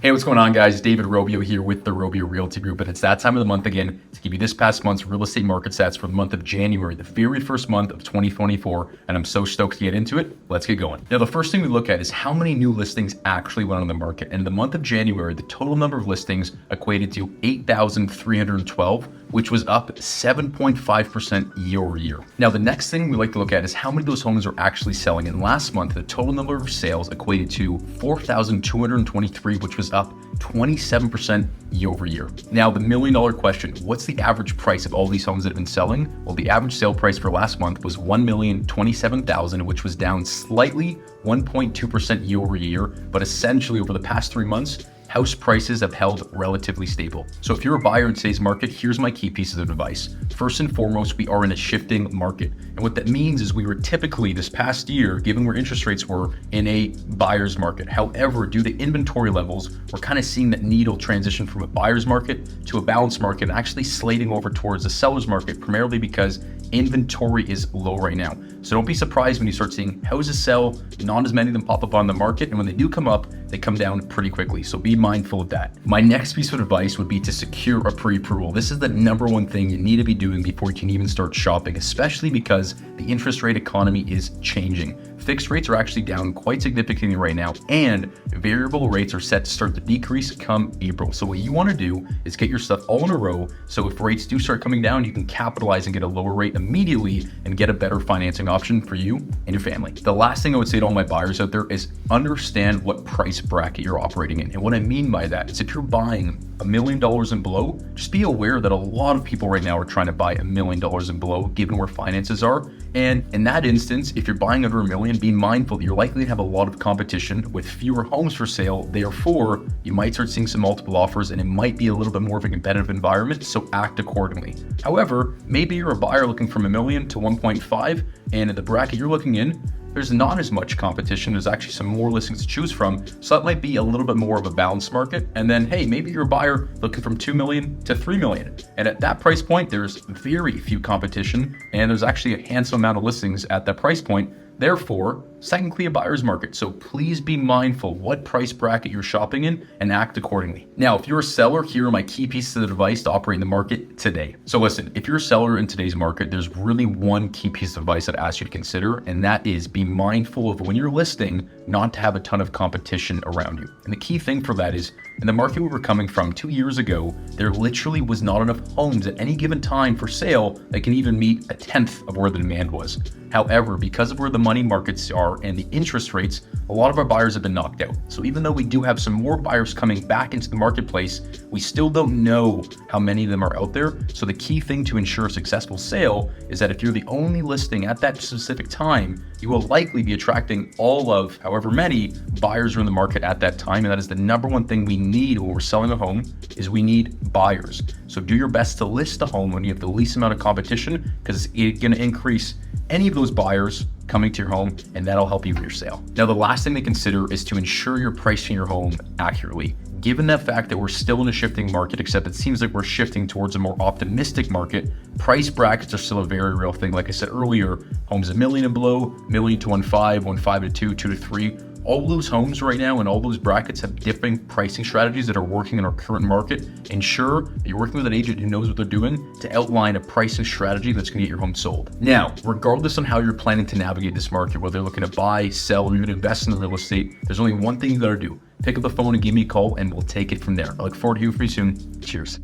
Hey, what's going on, guys? David Robio here with the Robio Realty Group, and it's that time of the month again to give you this past month's real estate market stats for the month of January, the very first month of 2024, and I'm so stoked to get into it. Let's get going. Now, the first thing we look at is how many new listings actually went on the market, and in the month of January, the total number of listings equated to 8,312, which was up 7.5% year over year. Now, the next thing we like to look at is how many of those homes are actually selling, and last month, the total number of sales equated to 4,223, which was up 27% year over year. Now, the million-dollar question, what's the average price of all these homes that have been selling? Well, the average sale price for last month was $1,027,000, which was down slightly 1.2% year over year, but essentially over the past 3 months, house prices have held relatively stable. So if you're a buyer in today's market, here's my key pieces of advice. First and foremost, we are in a shifting market. And what that means is we were typically this past year, given where interest rates were, in a buyer's market. However, due to inventory levels, we're kind of seeing that needle transition from a buyer's market to a balanced market, and actually slating over towards a seller's market, primarily because inventory is low right now. So don't be surprised when you start seeing houses sell, not as many of them pop up on the market, and when they do come up, they come down pretty quickly. So be mindful of that. My next piece of advice would be to secure a pre-approval. This is the number one thing you need to be doing before you can even start shopping, especially because the interest rate economy is changing. Fixed rates are actually down quite significantly right now, and variable rates are set to start to decrease come April. So what you want to do is get your stuff all in a row, so if rates do start coming down, you can capitalize and get a lower rate immediately and get a better financing option for you and your family. The last thing I would say to all my buyers out there is understand what price bracket you're operating in. And what I mean by that is if you're buying $1 million and below, just be aware that a lot of people right now are trying to buy $1 million and below, given where finances are. And in that instance, if you're buying under $1 million, be mindful that you're likely to have a lot of competition with fewer homes for sale. Therefore, you might start seeing some multiple offers, and it might be a little bit more of a competitive environment, so act accordingly. However, maybe you're a buyer looking from $1 million to 1.5, and in the bracket you're looking in, there's not as much competition. There's actually some more listings to choose from. So that might be a little bit more of a balanced market. And then, hey, maybe you're a buyer looking from 2 million to 3 million. And at that price point, there's very few competition, and there's actually a handsome amount of listings at that price point. Therefore, technically a buyer's market. So please be mindful what price bracket you're shopping in and act accordingly. Now, if you're a seller, here are my key pieces of advice to operate in the market today. So listen, if you're a seller in today's market, there's really one key piece of advice I'd ask you to consider, and that is be mindful of when you're listing, not to have a ton of competition around you. And the key thing for that is, in the market we were coming from 2 years ago, there literally was not enough homes at any given time for sale that can even meet 1/10 of where the demand was. However, because of where the money markets are and the interest rates, a lot of our buyers have been knocked out. So even though we do have some more buyers coming back into the marketplace, we still don't know how many of them are out there. So the key thing to ensure a successful sale is that if you're the only listing at that specific time, you will likely be attracting all of however many buyers are in the market at that time. And that is the number one thing we need when we're selling a home, is we need buyers. So do your best to list a home when you have the least amount of competition, because it's going to increase any of those buyers coming to your home, and that'll help you with your sale. Now, the last thing to consider is to ensure you're pricing your home accurately. Given that fact that we're still in a shifting market, except it seems like we're shifting towards a more optimistic market, price brackets are still a very real thing. Like I said earlier, homes $1 million and below, $1 million to 1.5, 1.5 to 2, 2 to 3. All those homes right now and all those brackets have different pricing strategies that are working in our current market. Ensure that you're working with an agent who knows what they're doing to outline a pricing strategy that's going to get your home sold. Now, regardless on how you're planning to navigate this market, whether you're looking to buy, sell, or even invest in real estate, there's only one thing you got to do. Pick up the phone and give me a call, and we'll take it from there. I look forward to hearing from you soon. Cheers.